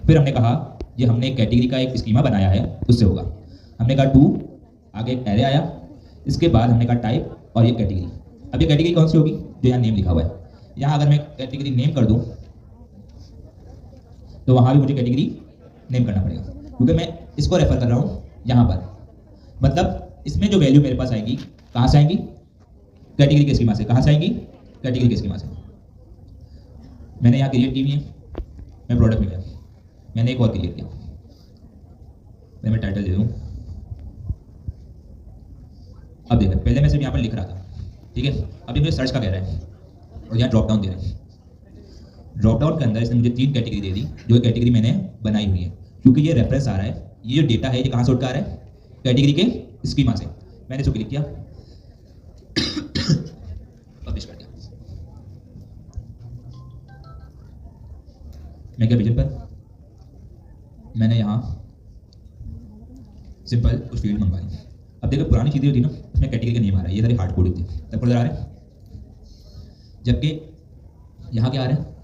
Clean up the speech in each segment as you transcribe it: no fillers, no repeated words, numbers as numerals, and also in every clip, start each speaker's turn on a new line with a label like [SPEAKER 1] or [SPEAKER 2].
[SPEAKER 1] फिर हमने कहा ये हमने एक कैटेगरी का एक स्कीमा बनाया है, उससे होगा। हमने कहा टू, आगे एक एरे आया, इसके बाद हमने कहा टाइप और ये कैटेगरी। अब ये कैटेगरी कौन सी होगी? जो यहाँ नेम लिखा हुआ है। यहाँ अगर मैं कैटेगरी नेम कर दूँ तो वहाँ भी मुझे कैटेगरी नेम करना पड़ेगा, क्योंकि मैं इसको रेफर कर रहा हूँ यहाँ पर। मतलब इसमें जो वैल्यू मेरे पास आएगी कहाँ से आएंगी? कैटेगरी के स्कीमा से। कहाँ से आएंगी? कैटेगरी के स्कीमा से। मैंने यहाँ क्रिएट की हुई है, मैं प्रोडक्ट में गया, मैंने एक और क्रिएट किया, मैं टाइटल दे दूँ। अब देखो, पहले मैं सिर्फ यहाँ पर लिख रहा था, ठीक है। अब ये मुझे सर्च का कह रहा है और यहाँ ड्रॉप डाउन दे रहा है। ड्रॉप डाउन के अंदर इसने मुझे 3 कैटेगरी दे दी, जो कैटेगरी मैंने बनाई हुई है। क्योंकि ये रेफरेंस आ रहा है, ये जो डेटा है ये कहाँ से उठ कर आ रहा है? कैटेगरी के स्कीमा से। मैंने इसको क्लिक किया, पब्लिश कर दिया। मैं क्या विजन पर, मैंने यहाँ सिंपल कुछ फील्ड मंगवा ली। अब देखो पुरानी चीज़ें होती ना, उसमें कैटेगरी का नेम आ रहा है, ये सारी हार्ड कोड होती है, तब नजर आ रहा है। जबकि यहाँ क्या आ रहा है?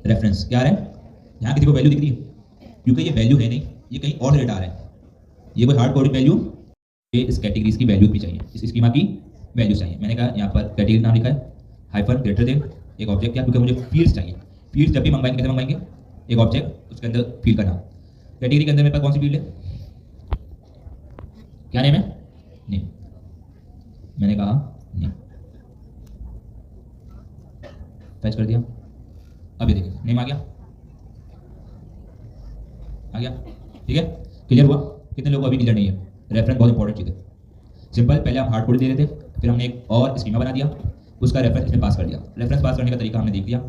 [SPEAKER 1] रेफरेंस क्या आ रहा है? यहाँ किसी को वैल्यू दिख रही है? क्योंकि ये वैल्यू है नहीं, ये कहीं और से डेटा आ रहा है। ये कोई हार्ड कोडेड वैल्यू, ये इस कैटेगरीज की वैल्यू भी चाहिए, इस स्कीमा की वैल्यू चाहिए। मैंने कहा यहाँ पर कैटेगरी नाम लिखा है, हाइफन ग्रेटर देन एक ऑब्जेक्ट क्या, क्योंकि मुझे फील्ड्स चाहिए। फील्ड्स जब भी मंगवाएंगे कैसे मंगवाएंगे? एक ऑब्जेक्ट, उसके अंदर फील्ड का नाम। कैटेगरी के अंदर मेरे पास कौन सी फील्ड है? क्या नेम है? नेम। मैंने कहा नेम, फैच कर दिया। अब ये देखिए नेम आ गया, आ गया, ठीक है। क्लियर हुआ? कितने लोगों को अभी क्लियर नहीं है? रेफरेंस बहुत इंपॉर्टेंट चीज़ है। सिंपल, पहले हम हार्ड कोड दे रहे थे, फिर हमने एक और स्कीमा बना दिया, उसका रेफरेंस इसमें पास कर दिया। रेफरेंस पास करने का तरीका हमने देख लिया।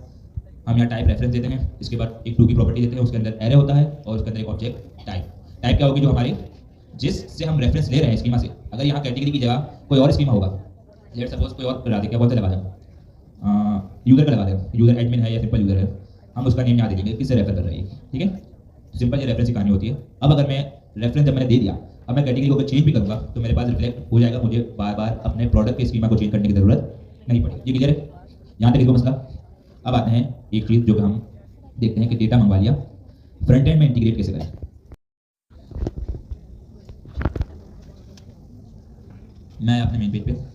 [SPEAKER 1] हम यहाँ टाइप रेफरेंस देते हैं, इसके बाद एक टू की प्रॉपर्टी देते हैं, उसके अंदर एरे होता है और उसके अंदर एक ऑब्जेक्ट टाइप। टाइप क्या होगी? जो हमारी जिससे हम रेफरेंस ले रहे हैं स्कीमा से। अगर यहाँ कैटेगरी की जगह कोई और स्कीमा होगा, लेट सपोज कोई और लगा दे, क्या बोलते लगा दें, यूजर का लगा दें, यूजर एडमिन है या सिंपल यूजर है, हम उसका नेम यहाँ दे देंगे किससे रेफर कर रही है, ठीक है। सिंपल ये रेफरेंस की कहानी होती है। अब अगर मैं रेफरेंस जब मैंने दे दिया, अब मैं कैटेगरी को अगर चेंज भी करूँगा तो मेरे पास रिफ्लेक्ट हो जाएगा, मुझे बार बार अपने प्रोडक्ट के स्कीमा को चेंज करने की जरूरत नहीं पड़ेगी। ये क्लियर है? यहाँ तक इसको मसला। अब आते हैं एक चीज़ जो हम देखते हैं कि डेटा मंगवा लिया, फ्रंट एंड में इंटीग्रेट कैसे करें। मैं अपने मेन पेज पे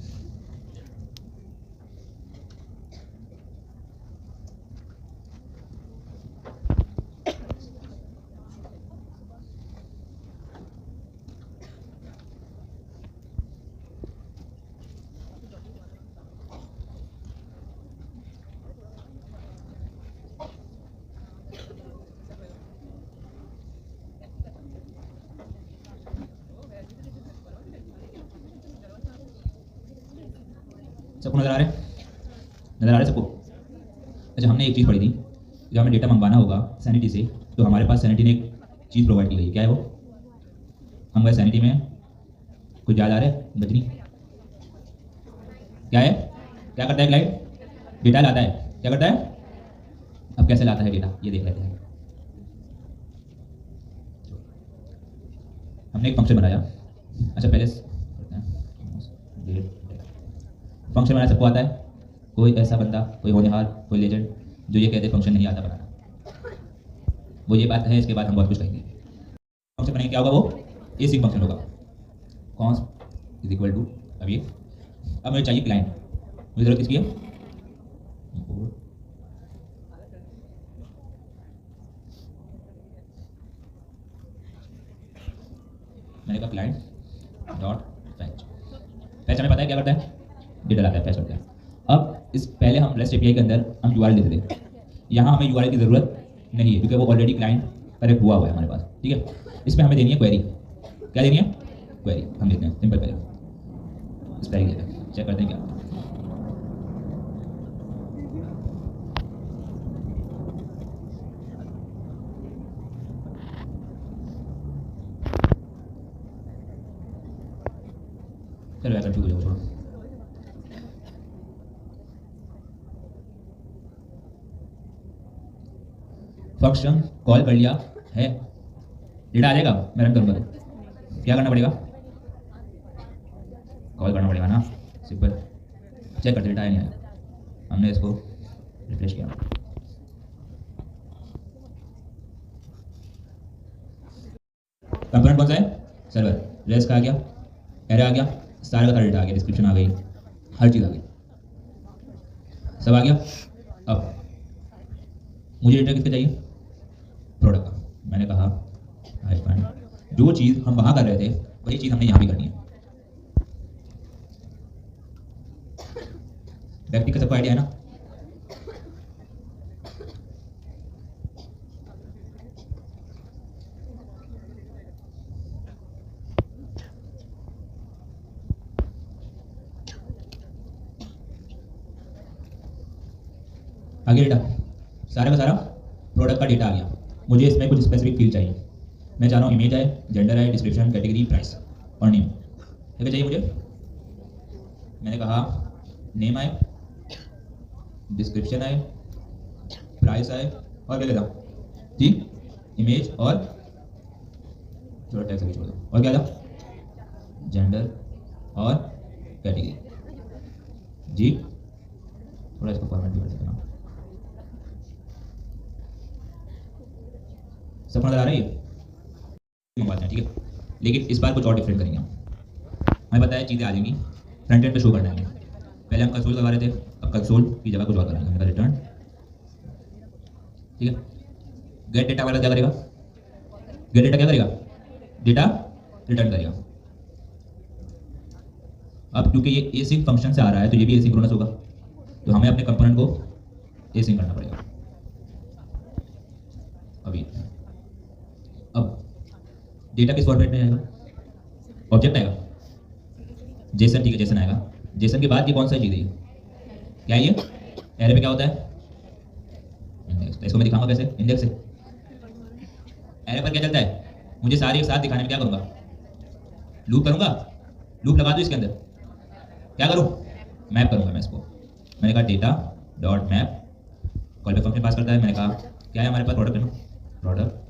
[SPEAKER 1] सबको नजर आ रहे हैं? नजर आ रहे सबको? अच्छा, हमने एक चीज़ पढ़ी थी, जब हमें डेटा मंगवाना होगा सैनिटी से, तो हमारे पास सैनिटी ने एक चीज़ प्रोवाइड की गई है। क्या है वो? हम गए सैनिटी में, कुछ याद आ रहा है? बजनी क्या है? क्या करता है क्लाइंट? डेटा लाता है। क्या करता है? अब कैसे लाता है डेटा, ये देख लेते हैं। हमने एक फंक्शन बनाया। अच्छा, पहले फंक्शन बनाना सबको आता है? कोई ऐसा बंदा, कोई होनहार, कोई लेजेंड जो ये कहते फंक्शन नहीं आता बनाना? वो ये बात है, इसके बाद हम बहुत कुछ कहेंगे। फंक्शन बनाएंगे, क्या होगा? वो एसिंग फंक्शन होगा। कॉन्स इज इक्वल टू, अब मुझे चाहिए क्लाइंट, मुझे जरूरत किसकी है? मैंने कहा क्लाइंट डॉट फैच। फैच हमें पता है क्या करता है? डेटा लाता है, फैच करता है। अब इस पहले हम रेस्ट एपीआई के अंदर हम यूआरएल देते थे, यहाँ हमें यूआरएल की ज़रूरत नहीं है क्योंकि वो ऑलरेडी क्लाइंट कनेक्ट हुआ है हमारे पास, ठीक है। इसमें हमें देनी है क्वेरी। क्या देनी है? क्वेरी। हम देते हैं सिंपल, पहले स्पेलिंग देते हैं, चेक करते हैं क्या। चलो ऐसा ठीक हो जाओ, छोड़ो। फंक्शन कॉल कर लिया है, डेटा आ जाएगा, मैं रन करूँगा तो क्या करना पड़ेगा? कॉल करना पड़ेगा ना, सिंपल। चेक करते डेटा आया नहीं आया, हमने इसको रिफ्रेश किया, कंपोनेंट कौन सा है? सर्वर। रेस्ट का आ गया, एरे आ गया, सारा का डेटा आ गया, डिस्क्रिप्शन आ गई, हर चीज़ आ गई, सब आ गया। अब मुझे डेटा किसका चाहिए? प्रोडक्ट का। मैंने कहा हाइफन, जो चीज़ हम वहाँ कर रहे थे वही चीज़ हमने यहाँ भी करनी है। व्यक्ति का सबको आइडिया है ना? आगे डेटा, सारा का सारा प्रोडक्ट का डेटा आ गया। मुझे इसमें कुछ स्पेसिफिक फील्ड चाहिए। मैं चाह रहा हूँ इमेज आए, जेंडर आए, डिस्क्रिप्शन, कैटेगरी, प्राइस और नेम। क्या चाहिए मुझे? मैंने कहा नेम आए, डिस्क्रिप्शन आए, प्राइस आए और क्या था जी? इमेज और थोड़ा टेक्स्ट भी छोड़ दो, और क्या था? जेंडर और कैटेगरी जी। थोड़ा इसको फॉर्मेट भी कर देते ना, सब नजर आ रही है? मंगवाते हैं, ठीक है। लेकिन इस बार कुछ और डिफरेंट करेंगे हम। हमें पता है चीज़ें आ जाएंगी, फ्रंट एंड पे शो करना है। पहले हम कंसोल करवा रहे थे, अब कंसोल की जगह कुछ और करेंगे। हमने रिटर्न, ठीक है। गेट डेटा वाला क्या करेगा? गेट डेटा क्या करेगा? डेटा रिटर्न करेगा। अब क्योंकि ये एसिंक फंक्शन से आ रहा है तो ये भी एसिंक्रोनस होगा, तो हमें अपने कंपोनेंट को एसिंक करना पड़ेगा। अभी अब डेटा किस फॉर्मेट में आएगा? ऑब्जेक्ट आएगा, जेसन, ठीक है, जेसन आएगा। जेसन के बाद ये कौन सा चीज़ है? क्या है ये? एरे में क्या होता है? इंडेक्स। तो इसको मैं दिखाऊंगा कैसे? इंडेक्स से एरे पर क्या चलता है? मुझे सारे एक साथ दिखाने में क्या करूंगा? लूप करूंगा, लूप लगा दूं इसके अंदर, क्या करूं? मैप करूंगा मैं इसको। मैंने कहा डेटा डॉट मैप, कॉल पे फंक्शन पास करता है। मैंने कहा क्या है हमारे पास? प्रोडक्ट है ना, प्रोडक्ट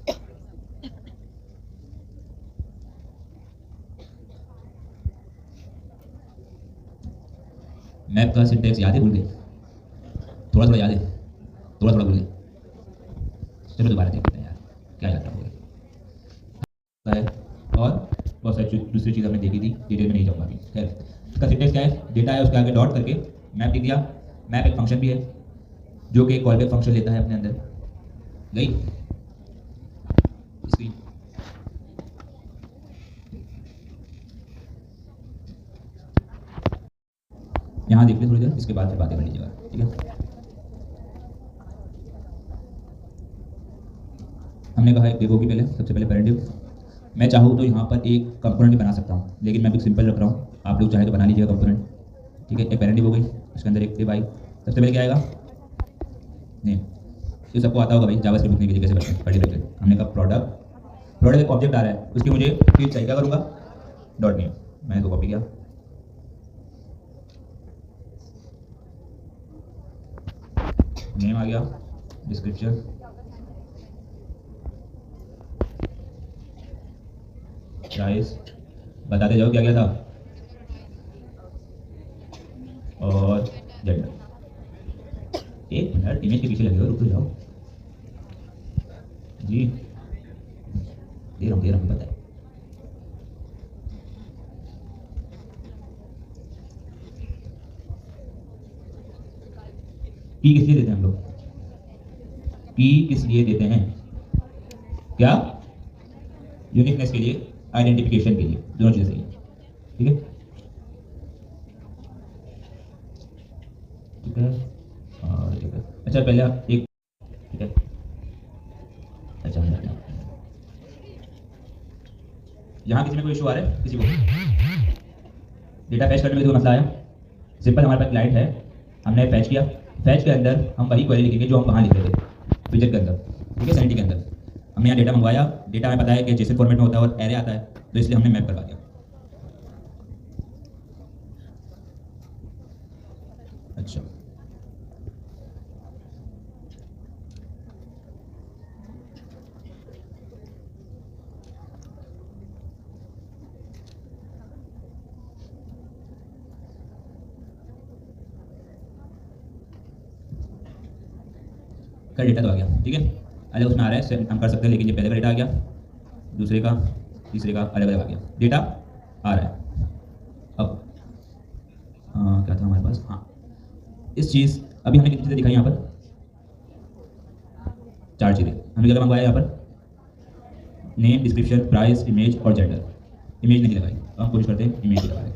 [SPEAKER 1] मैप का सिंटेक्स याद है? भूल गए? थोड़ा थोड़ा याद है, थोड़ा थोड़ा भूल गए। चलो दोबारा देखते हैं यार, क्या याद रखोगे? और बहुत सारी दूसरी चीज़ हमने देखी थी, डिटेल में नहीं जाऊँगा अभी। खैर, इसका सिंटेक्स क्या है? डेटा है, उसके आगे डॉट करके मैप लिख दिया। मैप एक फंक्शन भी है जो कि कॉल बैक फंक्शन लेता है अपने अंदर। गई स्क्रीन? यहाँ देख लीजिए थोड़ी देर, इसके बाद फिर बातें कर लीजिएगा, ठीक है। हमने कहा एक डिव होगी पहले, सबसे पहले पेरेंट डिव। मैं चाहूँ तो यहाँ पर एक कंपोनेंट बना सकता हूँ, लेकिन मैं भी सिंपल रख रहा हूँ। आप लोग चाहे तो बना लीजिएगा कंपोनेंट, ठीक है। एक पेरेंट डिव हो गई, उसके अंदर एक डिव आई। सबसे पहले क्या आएगा? नेम। ये सबको आता होगा भाई, जावास्क्रिप्ट लिखने के लिए कैसे करते हैं, पढ़ी रखते हैं। हमने कहा प्रोडक्ट, प्रोडक्ट एक ऑब्जेक्ट आ रहा है, उसकी मुझे फील्ड चाहिए, क्या करूँगा? Dot name. मैंने तो कॉपी किया, नेम आ गया, डिस्क्रिप्शन, प्राइस, बताते जाओ क्या क्या था, और जेंडर। एक मिनट, इमेज के पीछे लगे हो, रुक जाओ जी, दे रहा हूँ पता है। की किस लिए देते हैं हम लोग? की किस लिए देते हैं? क्या? यूनिकनेस के लिए, आइडेंटिफिकेशन के लिए, दोनों चीजें सही है, ठीक है। ठीक है, और ठीक है। अच्छा पहले आप एक, ठीक है, अच्छा यहाँ किसी में कोई इशू आ रहा है? किसी को डेटा फैच करने में कोई मसला आया? सिंपल, हमारे पास क्लाइंट है, हमने फैच किया, फैच के अंदर हम वही क्वेरी लिखेंगे जो हम वहाँ लिख रहे थे विजेट के अंदर, ठीक है, सैनिटी के अंदर। हमने यहाँ डेटा मंगवाया, डेटा हमें पता है कि जेसन फॉर्मेट में होता है और एरे आता है, तो इसलिए हमने मैप करवा दिया। अच्छा, का डेटा तो आ गया, ठीक है। अलग उसमें आ रहा है, हम कर सकते हैं, लेकिन ये पहले का डेटा आ गया, दूसरे का तीसरे का अलग अलग आ गया, डेटा आ रहा है। अब क्या था हमारे पास, हाँ इस चीज़ अभी हमने कितनी चीज़ें दिखाई यहाँ पर, 4 चीज़ें हमने क्या मंगवाया यहाँ पर, नेम, डिस्क्रिप्शन, प्राइस, इमेज और जेंडर। इमेज नहीं लगाई तो हम कोशिश करते हैं इमेज लगा दें।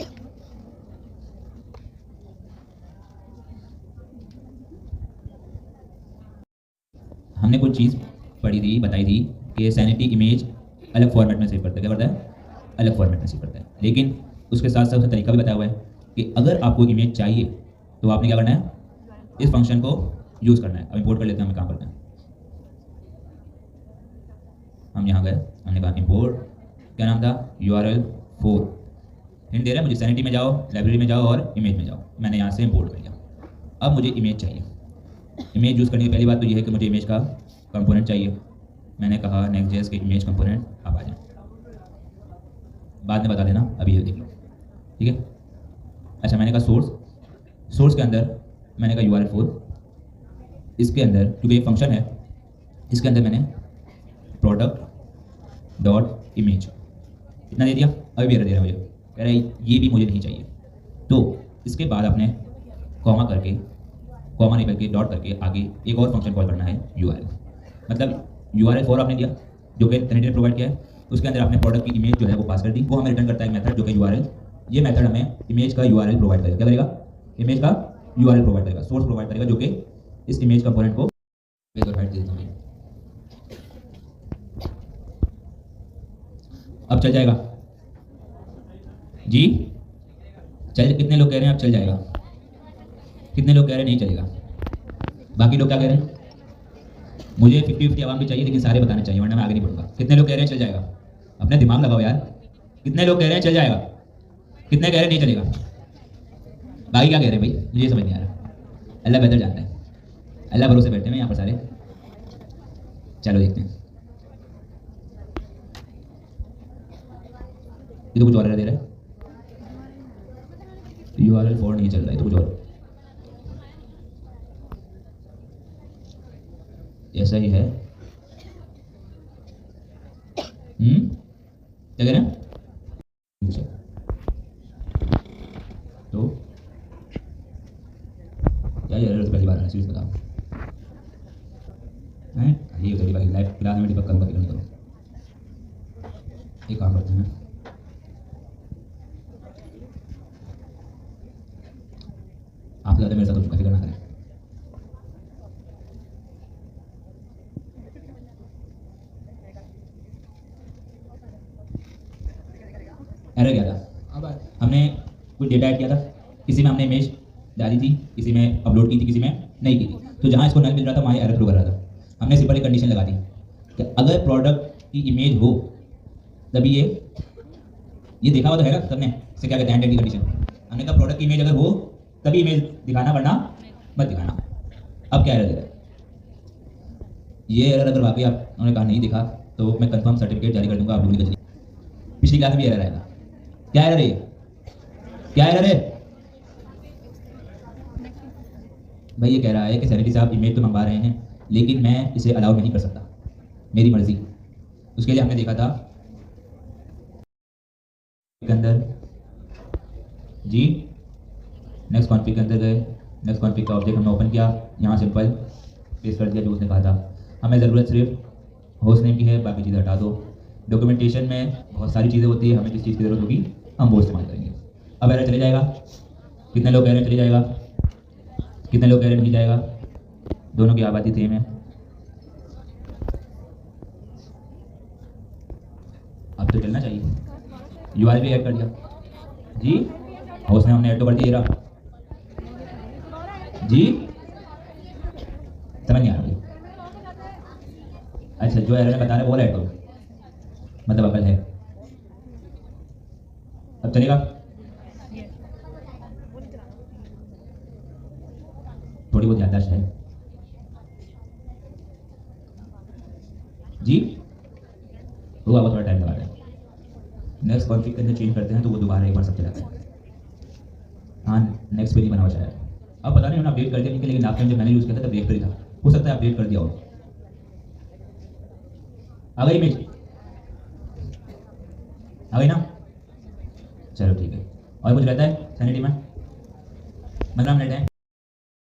[SPEAKER 1] हमने कुछ चीज़ पढ़ी थी, बताई थी कि सैनिटी इमेज अलग फॉर्मेट में सेव करता है, क्या करता है, अलग फॉर्मेट में सेव करता है। लेकिन उसके साथ साथ उसका तरीका भी बताया हुआ है कि अगर आपको इमेज चाहिए तो आपने क्या करना है, इस फंक्शन को यूज़ करना है। अब इंपोर्ट कर लेते हैं, हम काम करते हैं। हम यहाँ गए, हमने कहा इंपोर्ट, क्या नाम था, URL 4, हिंट दे रहा है मुझे, सैनिटी में जाओ, लाइब्रेरी में जाओ और इमेज में जाओ। मैंने यहाँ से इंपोर्ट कर लिया। अब मुझे इमेज चाहिए। इमेज यूज़ करने की पहली बात तो ये है कि मुझे इमेज का कंपोनेंट चाहिए। मैंने कहा नेक्स्ट.js के इमेज कंपोनेंट आप आ जाए, बाद में बता देना, अभी ये देख लो, ठीक है। अच्छा, मैंने कहा सोर्स के अंदर मैंने कहा URL 4, इसके अंदर क्योंकि ये फंक्शन है, इसके अंदर मैंने प्रोडक्ट डॉट इमेज इतना दे दिया। अभी भी एरर दे रहा है मुझे, कह रहा है ये भी मुझे नहीं चाहिए। तो इसके बाद आपने कॉमा नहीं करके डॉट करके आगे एक और फंक्शन कॉल करना है URL। मतलब URL 4 आपने दिया जो कि सैनिटी ने प्रोवाइड किया है, उसके अंदर आपने प्रोडक्ट की इमेज जो है वो पास कर दी। वो हमें रिटर्न करता है मेथड जो कि URL, ये मेथड हमें इमेज का URL प्रोवाइड करेगा। क्या करेगा, इमेज का URL प्रोवाइड करेगा, सोर्स प्रोवाइड करेगा जो कि इस इमेज कंपोनेंट को अब चल जाएगा जी। चल, कितने लोग कह रहे हैं अब चल जाएगा, कितने लोग कह रहे हैं नहीं चलेगा, बाकी लोग क्या कह रहे हैं, मुझे 50-50 आवाम भी चाहिए लेकिन सारे बताने चाहिए वरना मैं आगे नहीं बढ़ूंगा। कितने लोग कह रहे हैं चल जाएगा, अपने दिमाग लगाओ यार, कितने लोग कह रहे हैं चल जाएगा, कितने कह रहे हैं नहीं चलेगा, बाकी क्या कह रहे हैं भाई, मुझे समझ नहीं आ रहा। अल्लाह बेहतर जानता है, अल्लाह भरोसे बैठे हैं यहाँ पर सारे। चलो देखते हैं, ये तो कुछ और दे रहा है, URL 4 नहीं चल रहा है, तो कुछ और ऐसा ही है। क्या कह रहे हैं, तो क्या ये पहली बार है, सीरियस बताओ हैं, ये पहली बार लाइव क्लास में डिबग करूँगा, नहीं करो। एक काम करते हैं, आप ज़्यादा मेरे साथ हो चुका, फिक्र ना करें। एरर क्या था, हमने कुछ डेटा ऐड किया था, किसी में हमने इमेज डाली थी, किसी में अपलोड की थी, किसी में नहीं की थी। तो जहाँ इसको नल मिल रहा था वहाँ एरर थ्रो कर रहा था। हमने सिंपल एक कंडीशन लगा दी कि अगर प्रोडक्ट की इमेज हो तभी ये देखा हुआ तो है ना सबने, इसे क्या कहते हैं, की कंडीशन। हमने कहा प्रोडक्ट की इमेज अगर हो तभी इमेज दिखाना, वरना मत दिखाना। अब क्या एरर दे रहा है, ये एरर अगर वाकई आप उन्होंने कहा नहीं दिखा तो मैं कंफर्म सर्टिफिकेट जारी कर दूंगा आप लोगों की। पिछली क्लास में भी एरर आएगा। क्या एरर है, क्या एरर है भाई, ये कह रहा है कि सैनिटी साहब इमेज तो मंगवा रहे हैं लेकिन मैं इसे अलाउ नहीं कर सकता, मेरी मर्जी। उसके लिए हमने देखा था के अंदर जी, नेक्स्ट कॉन्फ़िग के अंदर गए, नेक्स्ट कॉन्फ़िग का ऑब्जेक्ट हमने ओपन किया, यहाँ सिंपल पेस्ट कर दिया जो उसने कहा था। हमें ज़रूरत सिर्फ होस्ट नेम की है, बाकी चीज़ें हटा दो। डॉक्यूमेंटेशन में बहुत सारी चीज़ें होती है, हमें जिस चीज़ की ज़रूरत होगी हम वो इस्तेमाल करेंगे। अब एरर चले जाएगा, कितने लोग कह रहे हैं चले जाएगा, कितने लोग कह रहे हैं नहीं जाएगा, दोनों की आबादी सेम है। अब तो चलना चाहिए। URL भी ऐड कर दिया जी, होस्ट नेम हमने ऐड तो कर दिया जी, समझ नहीं आ रही। अच्छा, जो एरर बता रहे हैं वो ऐड करो, मतलब अकल है। अब चलेगा, थोड़ी बहुत याददाश्त है जी, हुआ वो थोड़ा टाइम लगा रहा है। नेक्स्ट कॉन्फ़िग के अंदर चेंज करते हैं तो वो दोबारा एक बार सब चलाता है। हाँ, नेक्स्ट पे नहीं बना हुआ शायद, अब पता नहीं उन्होंने अपडेट कर दिया नहीं, लेकिन लास्ट टाइम जब मैंने यूज़ किया था तब रिएक्टर था, हो सकता है अपडेट कर दिया हो। आ गई इमेज, आ गई ना? चलो ठीक है। और कुछ रहता है सैनिटी में? 15 मिनट है,